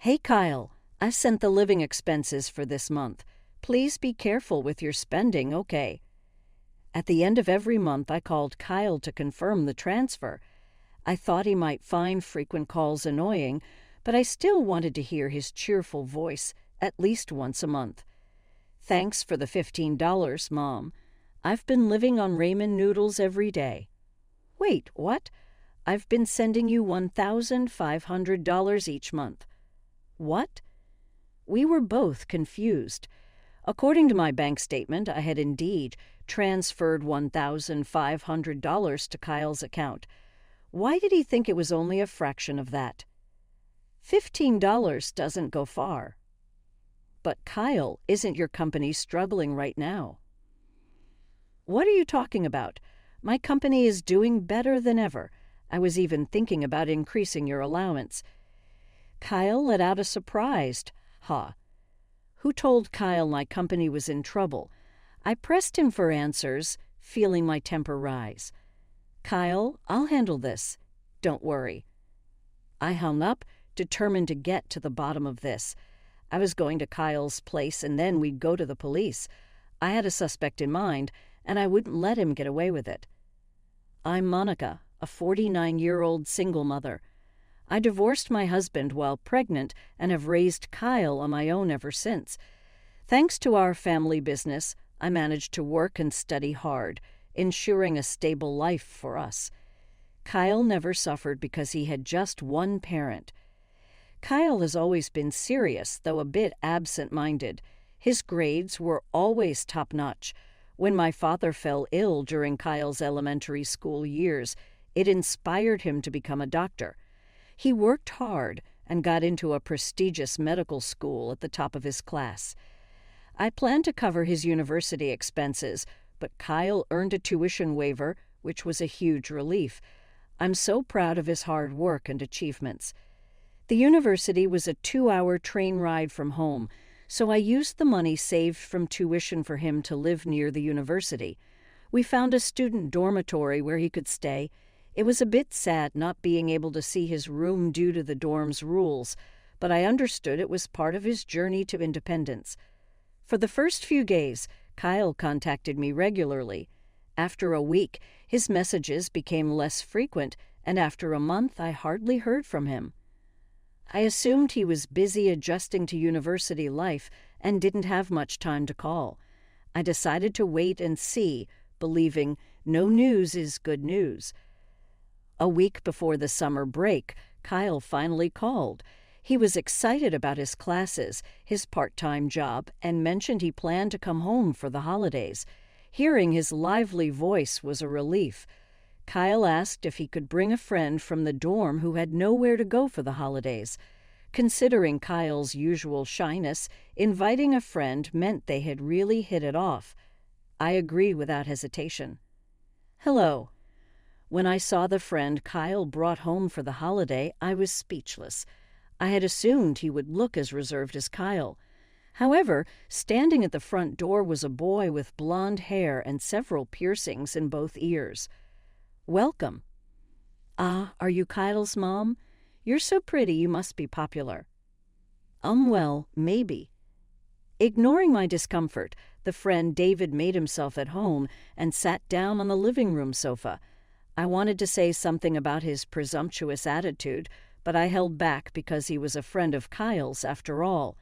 Hey Kyle, I sent the living expenses for this month. Please be careful with your spending, okay? At the end of every month, I called Kyle to confirm the transfer. I thought he might find frequent calls annoying, but I still wanted to hear his cheerful voice at least once a month. Thanks for the $15, Mom. I've been living on ramen noodles every day. Wait, what? I've been sending you $1,500 each month. What? We were both confused. According to my bank statement, I had indeed transferred $1,500 to Kyle's account. Why did he think it was only a fraction of that? $15 doesn't go far. But Kyle, isn't your company struggling right now? What are you talking about? My company is doing better than ever. I was even thinking about increasing your allowance. Kyle let out a surprised "Ha." Who told Kyle my company was in trouble? I pressed him for answers, feeling my temper rise. Kyle, I'll handle this. Don't worry. I hung up, determined to get to the bottom of this. I was going to Kyle's place and then we'd go to the police. I had a suspect in mind, and I wouldn't let him get away with it. I'm Monica, a 49-year-old single mother. I divorced my husband while pregnant and have raised Kyle on my own ever since. Thanks to our family business, I managed to work and study hard, ensuring a stable life for us. Kyle never suffered because he had just one parent. Kyle has always been serious, though a bit absent-minded. His grades were always top-notch. When my father fell ill during Kyle's elementary school years, it inspired him to become a doctor. He worked hard and got into a prestigious medical school at the top of his class. I planned to cover his university expenses, but Kyle earned a tuition waiver, which was a huge relief. I'm so proud of his hard work and achievements. The university was a 2-hour train ride from home, so I used the money saved from tuition for him to live near the university. We found a student dormitory where he could stay. It was a bit sad not being able to see his room due to the dorm's rules, but I understood it was part of his journey to independence. For the first few days, Kyle contacted me regularly. After a week, his messages became less frequent, and after a month, I hardly heard from him. I assumed he was busy adjusting to university life and didn't have much time to call. I decided to wait and see, believing no news is good news. A week before the summer break, Kyle finally called. He was excited about his classes, his part-time job, and mentioned he planned to come home for the holidays. Hearing his lively voice was a relief. Kyle asked if he could bring a friend from the dorm who had nowhere to go for the holidays. Considering Kyle's usual shyness, inviting a friend meant they had really hit it off. I agreed without hesitation. Hello. When I saw the friend Kyle brought home for the holiday, I was speechless. I had assumed he would look as reserved as Kyle. However, standing at the front door was a boy with blonde hair and several piercings in both ears. Welcome. Ah, are you Kyle's mom? You're so pretty you must be popular. Well, maybe. Ignoring my discomfort, the friend David made himself at home and sat down on the living room sofa. I wanted to say something about his presumptuous attitude, but I held back because he was a friend of Kyle's after all.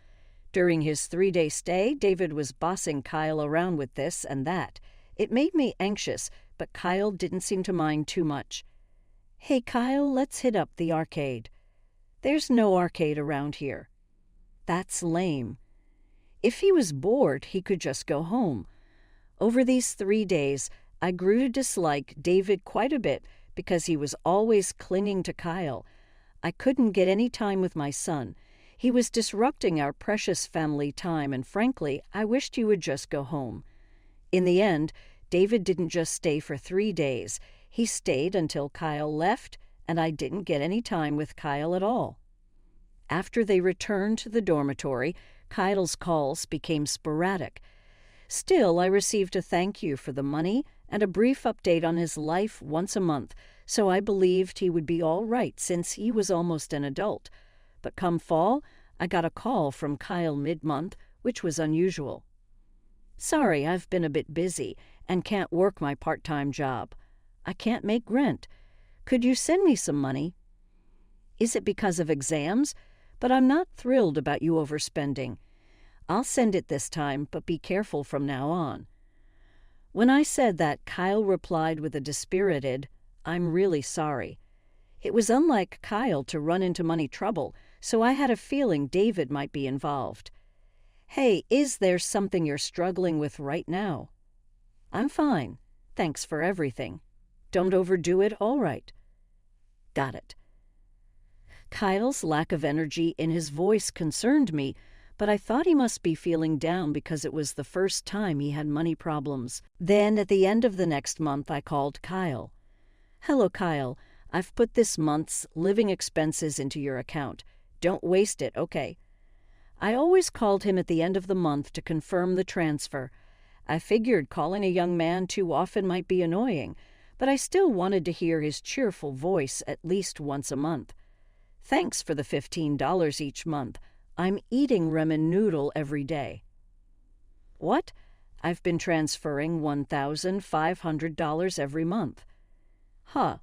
During his 3-day stay, David was bossing Kyle around with this and that. It made me anxious, but Kyle didn't seem to mind too much. Hey Kyle, let's hit up the arcade. There's no arcade around here. That's lame. If he was bored, he could just go home. Over these 3 days, I grew to dislike David quite a bit because he was always clinging to Kyle. I couldn't get any time with my son. He was disrupting our precious family time, and frankly, I wished he would just go home. In the end, David didn't just stay for 3 days. He stayed until Kyle left, and I didn't get any time with Kyle at all. After they returned to the dormitory, Kyle's calls became sporadic. Still, I received a thank you for the money and a brief update on his life once a month, so I believed he would be all right since he was almost an adult. But come fall, I got a call from Kyle mid-month, which was unusual. "Sorry, I've been a bit busy and can't work my part-time job. I can't make rent. Could you send me some money?" "Is it because of exams? But I'm not thrilled about you overspending. I'll send it this time, but be careful from now on." When I said that, Kyle replied with a dispirited, "I'm really sorry." It was unlike Kyle to run into money trouble, so I had a feeling David might be involved. "Hey, is there something you're struggling with right now?" "I'm fine. Thanks for everything. Don't overdo it, all right." Got it. Kyle's lack of energy in his voice concerned me, but I thought he must be feeling down because it was the first time he had money problems. Then, at the end of the next month, I called Kyle. "Hello, Kyle. I've put this month's living expenses into your account. Don't waste it, okay?" I always called him at the end of the month to confirm the transfer. I figured calling a young man too often might be annoying, but I still wanted to hear his cheerful voice at least once a month. "Thanks for the $15 each month. I'm eating ramen noodle every day." "What?" "I've been transferring $1,500 every month." "Huh."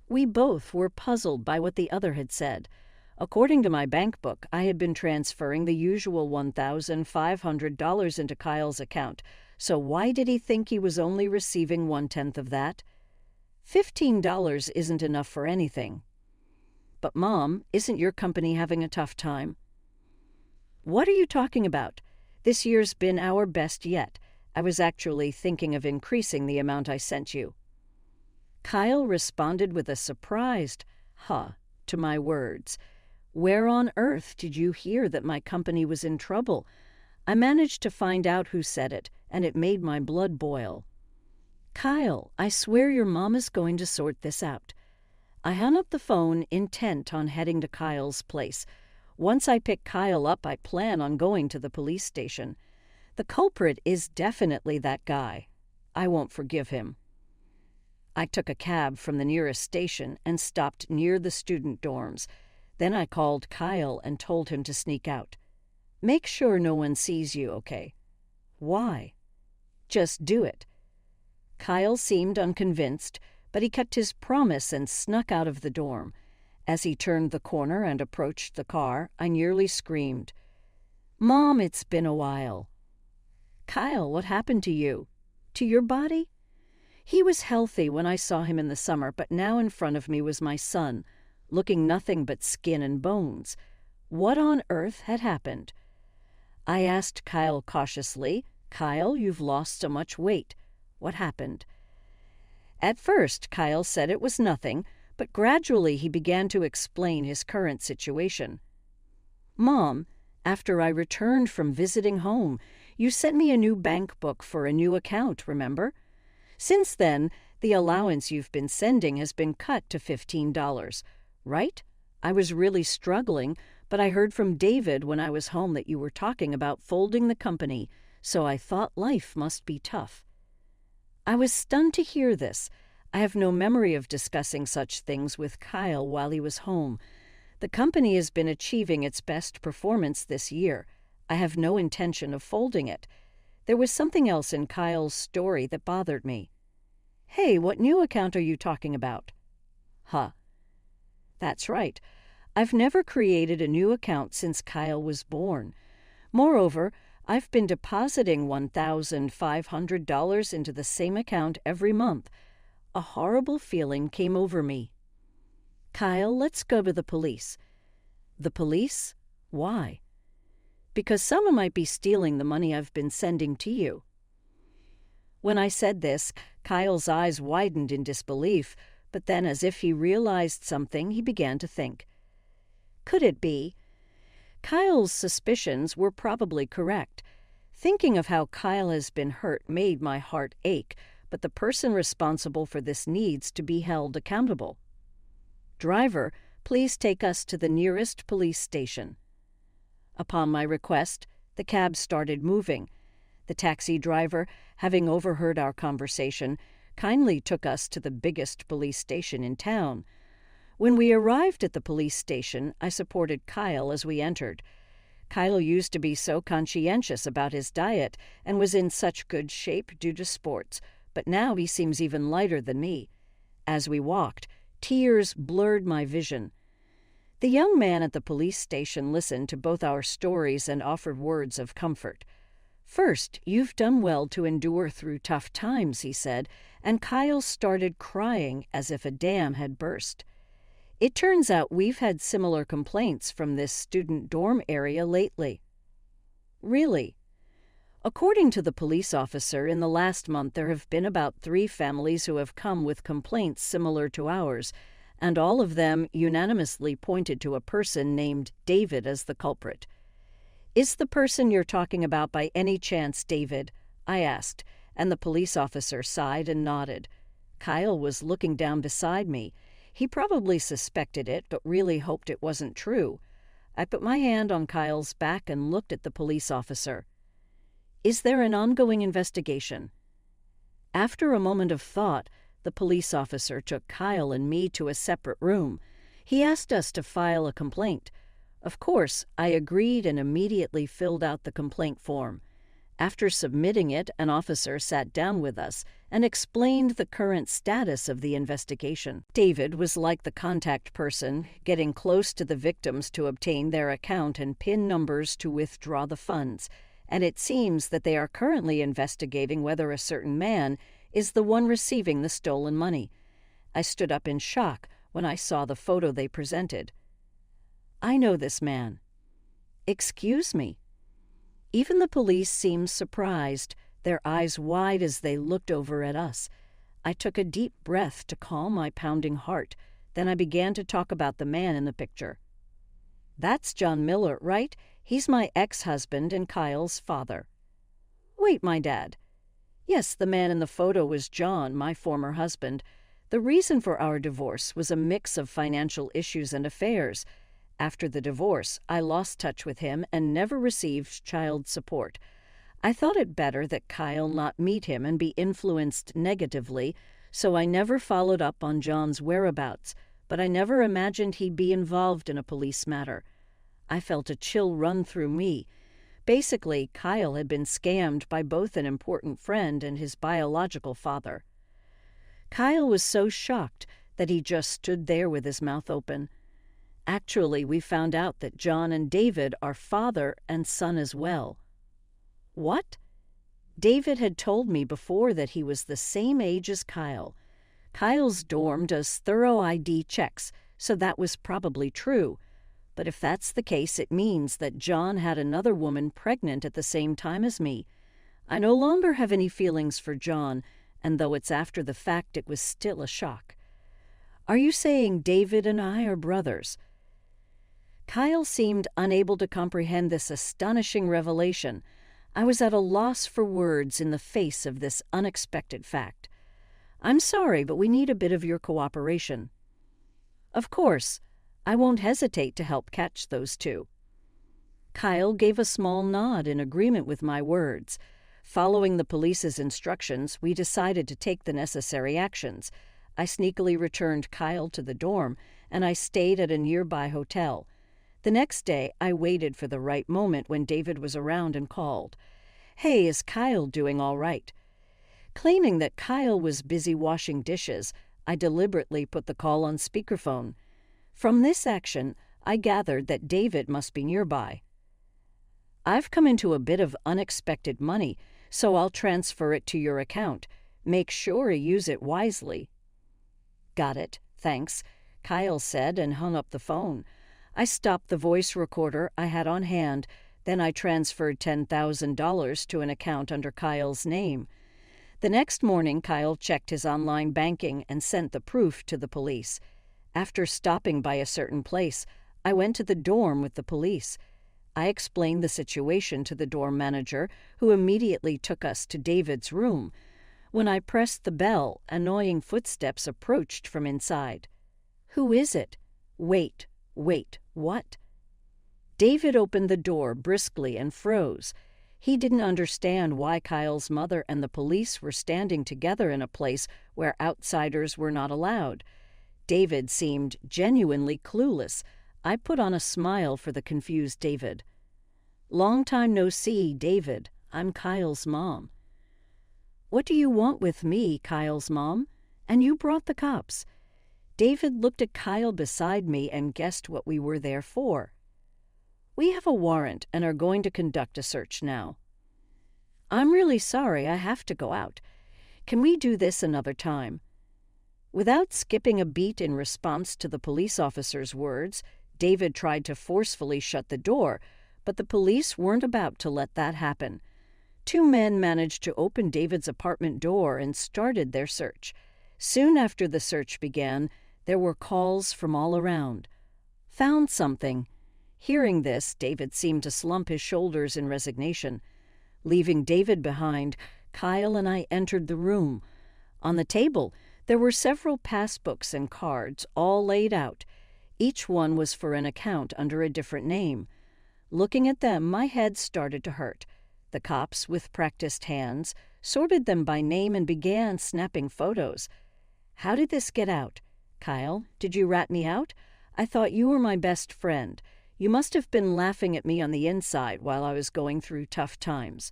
We both were puzzled by what the other had said. According to my bank book, I had been transferring the usual $1,500 into Kyle's account, so why did he think he was only receiving 1/10 of that? $15 isn't enough for anything. "But Mom, isn't your company having a tough time?" "What are you talking about? This year's been our best yet. I was actually thinking of increasing the amount I sent you." Kyle responded with a surprised, "Huh," to my words. "Where on earth did you hear that my company was in trouble?" I managed to find out who said it, and it made my blood boil. "Kyle, I swear your mom is going to sort this out." I hung up the phone, intent on heading to Kyle's place. Once I pick Kyle up, I plan on going to the police station. The culprit is definitely that guy. I won't forgive him. I took a cab from the nearest station and stopped near the student dorms. Then I called Kyle and told him to sneak out. "Make sure no one sees you, okay?" "Why?" "Just do it." Kyle seemed unconvinced, but he kept his promise and snuck out of the dorm. As he turned the corner and approached the car, I nearly screamed, "Mom, it's been a while." "Kyle, what happened to you? To your body?" He was healthy when I saw him in the summer, but now in front of me was my son, looking nothing but skin and bones. What on earth had happened? I asked Kyle cautiously, "Kyle, you've lost so much weight. What happened?" At first, Kyle said it was nothing, but gradually he began to explain his current situation. "Mom, after I returned from visiting home, you sent me a new bank book for a new account, remember? Since then, the allowance you've been sending has been cut to $15, right? I was really struggling, but I heard from David when I was home that you were talking about folding the company, so I thought life must be tough." I was stunned to hear this. I have no memory of discussing such things with Kyle while he was home. The company has been achieving its best performance this year. I have no intention of folding it. There was something else in Kyle's story that bothered me. "Hey, what new account are you talking about?" "Huh." That's right. I've never created a new account since Kyle was born. Moreover, I've been depositing $1,500 into the same account every month. A horrible feeling came over me. "Kyle, let's go to the police." "The police? Why?" "Because someone might be stealing the money I've been sending to you." When I said this, Kyle's eyes widened in disbelief, but then, as if he realized something, he began to think. Could it be? Kyle's suspicions were probably correct. Thinking of how Kyle has been hurt made my heart ache, but the person responsible for this needs to be held accountable. "Driver, please take us to the nearest police station." Upon my request, the cab started moving. The taxi driver, having overheard our conversation, kindly took us to the biggest police station in town. When we arrived at the police station, I supported Kyle as we entered. Kyle used to be so conscientious about his diet and was in such good shape due to sports, but now he seems even lighter than me. As we walked, tears blurred my vision. The young man at the police station listened to both our stories and offered words of comfort. "First, you've done well to endure through tough times," he said, and Kyle started crying as if a dam had burst. "It turns out we've had similar complaints from this student dorm area lately." "Really?" "According to the police officer, in the last month there have been about 3 families who have come with complaints similar to ours, and all of them unanimously pointed to a person named David as the culprit." "Is the person you're talking about by any chance David?" I asked, and the police officer sighed and nodded. Kyle was looking down beside me. He probably suspected it, but really hoped it wasn't true. I put my hand on Kyle's back and looked at the police officer. "Is there an ongoing investigation?" After a moment of thought, the police officer took Kyle and me to a separate room. He asked us to file a complaint. Of course, I agreed and immediately filled out the complaint form. After submitting it, an officer sat down with us and explained the current status of the investigation. David was like the contact person, getting close to the victims to obtain their account and PIN numbers to withdraw the funds, and it seems that they are currently investigating whether a certain man is the one receiving the stolen money. I stood up in shock when I saw the photo they presented. "I know this man." "Excuse me?" Even the police seemed surprised, their eyes wide as they looked over at us. I took a deep breath to calm my pounding heart. Then I began to talk about the man in the picture. "That's John Miller, right? He's my ex-husband and Kyle's father." "Wait, my dad?" "Yes, the man in the photo was John, my former husband. The reason for our divorce was a mix of financial issues and affairs. After the divorce, I lost touch with him and never received child support. I thought it better that Kyle not meet him and be influenced negatively, so I never followed up on John's whereabouts, but I never imagined he'd be involved in a police matter. I felt a chill run through me. Basically, Kyle had been scammed by both an important friend and his biological father." Kyle was so shocked that he just stood there with his mouth open. "Actually, we found out that John and David are father and son as well." "What?" David had told me before that he was the same age as Kyle. Kyle's dorm does thorough ID checks, so that was probably true. But if that's the case, it means that John had another woman pregnant at the same time as me. I no longer have any feelings for John, and though it's after the fact, it was still a shock. "Are you saying David and I are brothers?" Kyle seemed unable to comprehend this astonishing revelation. I was at a loss for words in the face of this unexpected fact. "I'm sorry, but we need a bit of your cooperation." "Of course. I won't hesitate to help catch those 2. Kyle gave a small nod in agreement with my words. Following the police's instructions, we decided to take the necessary actions. I sneakily returned Kyle to the dorm, and I stayed at a nearby hotel. The next day, I waited for the right moment when David was around and called. "Hey, is Kyle doing all right?" Claiming that Kyle was busy washing dishes, I deliberately put the call on speakerphone. From this action, I gathered that David must be nearby. "I've come into a bit of unexpected money, so I'll transfer it to your account. Make sure you use it wisely." "Got it, thanks," Kyle said and hung up the phone. I stopped the voice recorder I had on hand, then I transferred $10,000 to an account under Kyle's name. The next morning, Kyle checked his online banking and sent the proof to the police. After stopping by a certain place, I went to the dorm with the police. I explained the situation to the dorm manager, who immediately took us to David's room. When I pressed the bell, annoying footsteps approached from inside. "Who is it?" Wait, what? David opened the door briskly and froze. He didn't understand why Kyle's mother and the police were standing together in a place where outsiders were not allowed. David seemed genuinely clueless. I put on a smile for the confused David. "Long time no see, David. I'm Kyle's mom." "What do you want with me, Kyle's mom? And you brought the cops." David looked at Kyle beside me and guessed what we were there for. "We have a warrant and are going to conduct a search now." "I'm really sorry, I have to go out. Can we do this another time?" Without skipping a beat in response to the police officer's words, David tried to forcefully shut the door, but the police weren't about to let that happen. Two men managed to open David's apartment door and started their search. Soon after the search began, there were calls from all around. "Found something." Hearing this, David seemed to slump his shoulders in resignation. Leaving David behind, Kyle and I entered the room. On the table, there were several passbooks and cards, all laid out. Each one was for an account under a different name. Looking at them, my head started to hurt. The cops, with practiced hands, sorted them by name and began snapping photos. "How did this get out? Kyle, did you rat me out? I thought you were my best friend. You must have been laughing at me on the inside while I was going through tough times."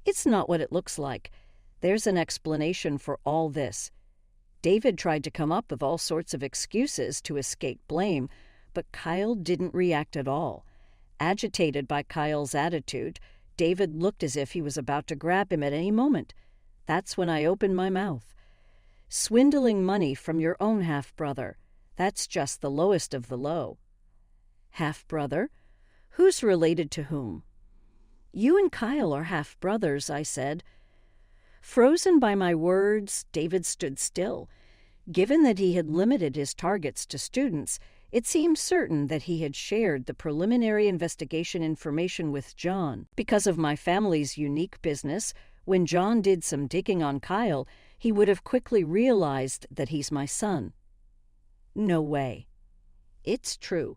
"It's not what it looks like. There's an explanation for all this." David tried to come up with all sorts of excuses to escape blame, but Kyle didn't react at all. Agitated by Kyle's attitude, David looked as if he was about to grab him at any moment. That's when I opened my mouth. "Swindling money from your own half-brother. That's just the lowest of the low." "Half-brother? Who's related to whom?" "You and Kyle are half-brothers," I said. Frozen by my words, David stood still. Given that he had limited his targets to students, it seemed certain that he had shared the preliminary investigation information with John. Because of my family's unique business, when John did some digging on Kyle, he would have quickly realized that he's my son. "No way." "It's true.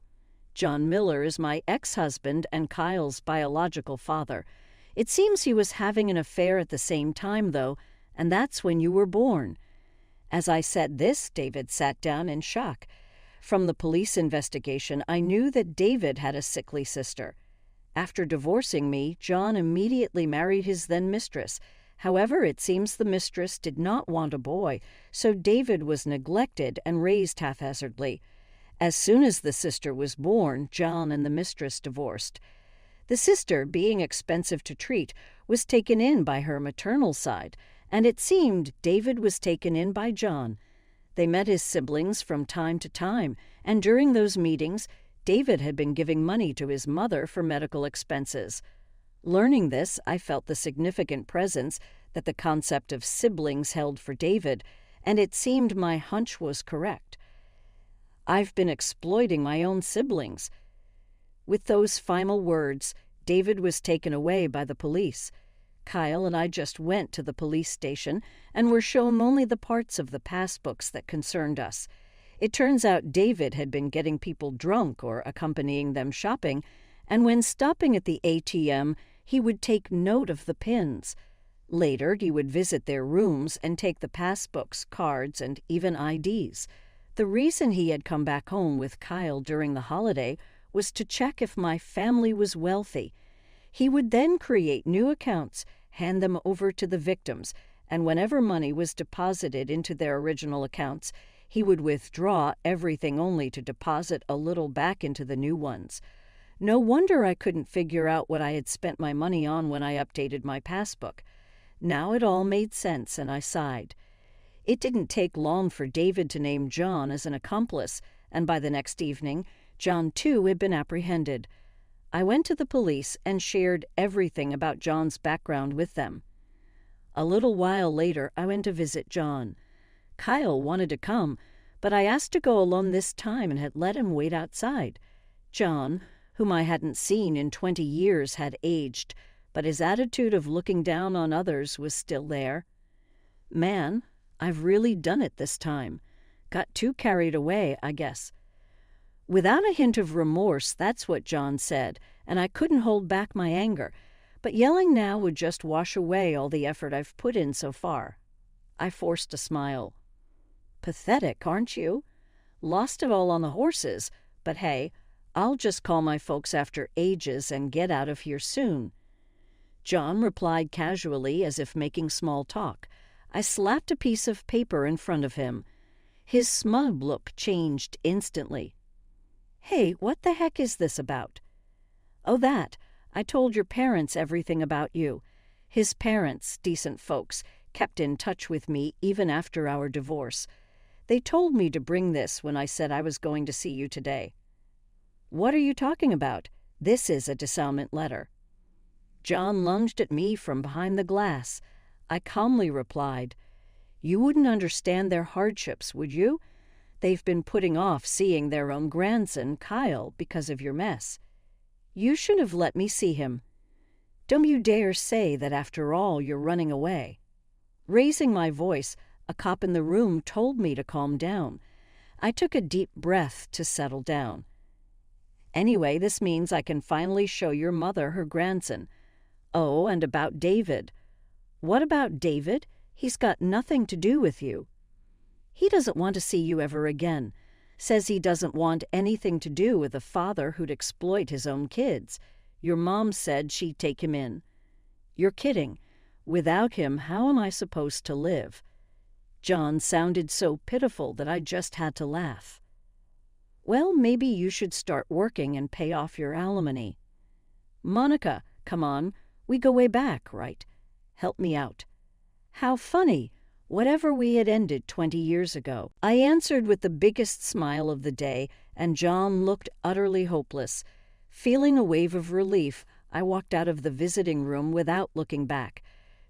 John Miller is my ex-husband and Kyle's biological father. It seems he was having an affair at the same time, though, and that's when you were born." As I said this, David sat down in shock. From the police investigation, I knew that David had a sickly sister. After divorcing me, John immediately married his then-mistress. However, it seems the mistress did not want a boy, so David was neglected and raised haphazardly. As soon as the sister was born, John and the mistress divorced. The sister, being expensive to treat, was taken in by her maternal side, and it seemed David was taken in by John. They met his siblings from time to time, and during those meetings, David had been giving money to his mother for medical expenses. Learning this, I felt the significant presence that the concept of siblings held for David, and it seemed my hunch was correct. "I've been exploiting my own siblings." With those final words, David was taken away by the police. Kyle and I just went to the police station and were shown only the parts of the passbooks that concerned us. It turns out David had been getting people drunk or accompanying them shopping, and when stopping at the ATM, he would take note of the pins. Later, he would visit their rooms and take the passbooks, cards, and even IDs. The reason he had come back home with Kyle during the holiday was to check if my family was wealthy. He would then create new accounts, hand them over to the victims, and whenever money was deposited into their original accounts, he would withdraw everything only to deposit a little back into the new ones. No wonder I couldn't figure out what I had spent my money on when I updated my passbook. Now it all made sense, and I sighed. It didn't take long for David to name John as an accomplice, and by the next evening, John too had been apprehended. I went to the police and shared everything about John's background with them. A little while later, I went to visit John. Kyle wanted to come, but I asked to go alone this time and had let him wait outside. John, whom I hadn't seen in 20 years, had aged, but his attitude of looking down on others was still there. "Man, I've really done it this time. Got too carried away, I guess." Without a hint of remorse, that's what John said, and I couldn't hold back my anger. But yelling now would just wash away all the effort I've put in so far. I forced a smile. "Pathetic, aren't you? Lost it all on the horses, but hey, I'll just call my folks after ages and get out of here soon." John replied casually as if making small talk. I slapped a piece of paper in front of him. His smug look changed instantly. "Hey, what the heck is this about?" "Oh, that. I told your parents everything about you." His parents, decent folks, kept in touch with me even after our divorce. "They told me to bring this when I said I was going to see you today." "What are you talking about? This is a disavowment letter." John lunged at me from behind the glass. I calmly replied, "You wouldn't understand their hardships, would you? They've been putting off seeing their own grandson, Kyle, because of your mess. You should have let me see him. Don't you dare say that after all you're running away." Raising my voice, a cop in the room told me to calm down. I took a deep breath to settle down. "Anyway, this means I can finally show your mother her grandson. Oh, and about David." "What about David? He's got nothing to do with you." "He doesn't want to see you ever again. Says he doesn't want anything to do with a father who'd exploit his own kids. Your mom said she'd take him in." "You're kidding. Without him, how am I supposed to live?" John sounded so pitiful that I just had to laugh. "Well, maybe you should start working and pay off your alimony." "Monica, come on. We go way back, right? Help me out." "How funny. Whatever we had ended 20 years ago." I answered with the biggest smile of the day, and John looked utterly hopeless. Feeling a wave of relief, I walked out of the visiting room without looking back.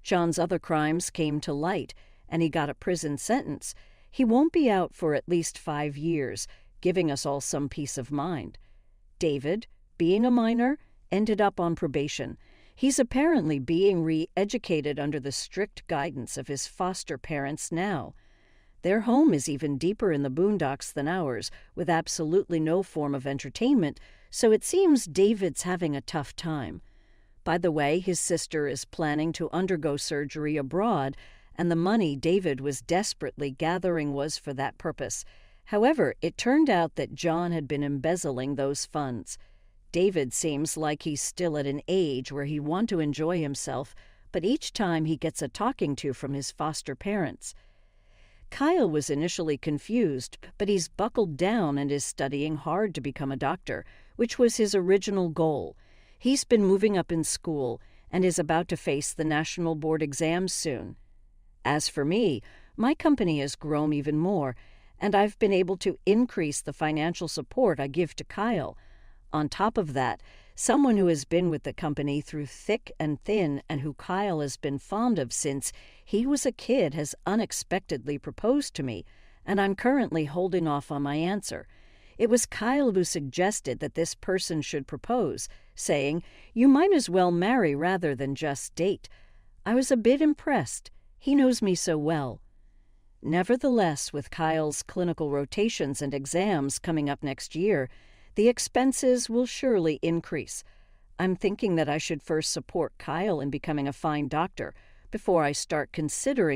John's other crimes came to light, and he got a prison sentence. He won't be out for at least 5 years, giving us all some peace of mind. David, being a minor, ended up on probation. He's apparently being re-educated under the strict guidance of his foster parents now. Their home is even deeper in the boondocks than ours, with absolutely no form of entertainment, so it seems David's having a tough time. By the way, his sister is planning to undergo surgery abroad, and the money David was desperately gathering was for that purpose. However, it turned out that John had been embezzling those funds. David seems like he's still at an age where he'd want to enjoy himself, but each time he gets a talking to from his foster parents. Kyle was initially confused, but he's buckled down and is studying hard to become a doctor, which was his original goal. He's been moving up in school and is about to face the national board exams soon. As for me, my company has grown even more, and I've been able to increase the financial support I give to Kyle. On top of that, someone who has been with the company through thick and thin and who Kyle has been fond of since he was a kid has unexpectedly proposed to me, and I'm currently holding off on my answer. It was Kyle who suggested that this person should propose, saying, "You might as well marry rather than just date." I was a bit impressed. He knows me so well. Nevertheless, with Kyle's clinical rotations and exams coming up next year, the expenses will surely increase. I'm thinking that I should first support Kyle in becoming a fine doctor before I start considering